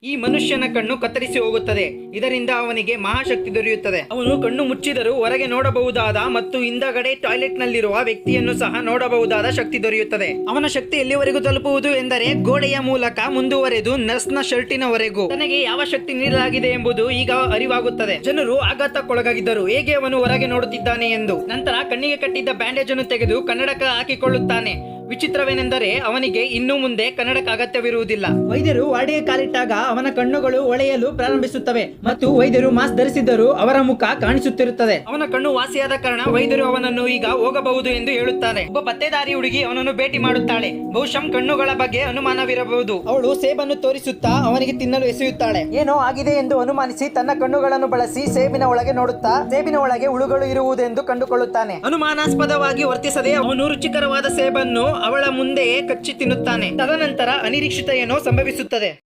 ಈ ಮನುಷ್ಯನ ಕಣ್ಣು ಕತ್ತರಿಸಿ ಹೋಗುತ್ತದೆ. ಇದರಿಂದ ಅವನಿಗೆ ಮಹಾಶಕ್ತಿ ದೊರೆಯುತ್ತದೆ. ಅವನು ಕಣ್ಣು ಮುಚ್ಚಿದರೂ ಹೊರಗೆ ನೋಡಬಹುದಾದ ಮತ್ತು ಹಿಂದಗಡೆ ಟಾಯ್ಲೆಟ್ ನಲ್ಲಿರುವ ವ್ಯಕ್ತಿಯನ್ನು ಸಹ ನೋಡಬಹುದಾದ ಶಕ್ತಿ ದೊರೆಯುತ್ತದೆ. ಅವನ ಶಕ್ತಿ ಎಲ್ಲಿವರೆಗೂ ತಲುಪುವುದು ಎಂದರೆ ಗೋಡೆಯ ಮೂಲಕ ಮುಂದುವರೆದು ನರ್ಸ್ನ ಶರ್ಟಿನವರೆಗೂ ತನಗೆ ಯಾವ ಶಕ್ತಿ ನೀಡಲಾಗಿದೆ ಎಂಬುದು ಈಗ ಅರಿವಾಗುತ್ತದೆ. ಜನರು ಆಘಾತಕ್ಕೊಳಗಾಗಿದ್ದರು ಹೇಗೆ ಅವನು ಹೊರಗೆ ನೋಡುತ್ತಿದ್ದಾನೆ ಎಂದು. ನಂತರ ಕಣ್ಣಿಗೆ ಕಟ್ಟಿದ್ದ ಬ್ಯಾಂಡೇಜ್ ಅನ್ನು ತೆಗೆದು ಕನ್ನಡಕ ಹಾಕಿಕೊಳ್ಳುತ್ತಾನೆ. ವಿಚಿತ್ರವೇನೆಂದರೆ ಅವನಿಗೆ ಇನ್ನು ಮುಂದೆ ಕನ್ನಡಕ ಅಗತ್ಯವಿರುವುದಿಲ್ಲ. ವೈದ್ಯರು ವಾರ್ಡಿಗೆ ಕಾಲಿಟ್ಟಾಗ ಅವನ ಕಣ್ಣುಗಳು ಹೊಳೆಯಲು ಪ್ರಾರಂಭಿಸುತ್ತವೆ ಮತ್ತು ವೈದ್ಯರು ಮಾಸ್ಕ್ ಧರಿಸಿದ್ದರೂ ಅವರ ಮುಖ ಕಾಣಿಸುತ್ತಿರುತ್ತದೆ. ಅವನ ಕಣ್ಣು ವಾಸಿಯಾದ ಕಾರಣ ವೈದ್ಯರು ಅವನನ್ನು ಈಗ ಹೋಗಬಹುದು ಎಂದು ಹೇಳುತ್ತಾರೆ. ಒಬ್ಬ ಪತ್ತೆದಾರಿ ಹುಡುಗಿ ಅವನನ್ನು ಭೇಟಿ ಮಾಡುತ್ತಾಳೆ. ಬಹುಶಃ ಕಣ್ಣುಗಳ ಬಗ್ಗೆ ಅನುಮಾನವಿರಬಹುದು. ಅವಳು ಸೇಬನ್ನು ತೋರಿಸುತ್ತಾ ಅವನಿಗೆ ತಿನ್ನಲು ಎಸೆಯುತ್ತಾಳೆ. ಏನೋ ಆಗಿದೆ ಎಂದು ಅನುಮಾನಿಸಿ ತನ್ನ ಕಣ್ಣುಗಳನ್ನು ಬಳಸಿ ಸೇಬಿನ ಒಳಗೆ ನೋಡುತ್ತಾ ಸೇಬಿನ ಒಳಗೆ ಹುಳುಗಳು ಇರುವುದೆಂದು ಕಂಡುಕೊಳ್ಳುತ್ತಾನೆ. ಅನುಮಾನಾಸ್ಪದವಾಗಿ ವರ್ತಿಸದೆ ಅವನು ರುಚಿಕರವಾದ ಸೇಬನ್ನು ಅವಳ ಮುಂದೆಯೇ ಕಚ್ಚಿ ತಿನ್ನುತ್ತಾನೆ. ತದನಂತರ ಅನಿರೀಕ್ಷಿತ ಏನೋ ಸಂಭವಿಸುತ್ತದೆ.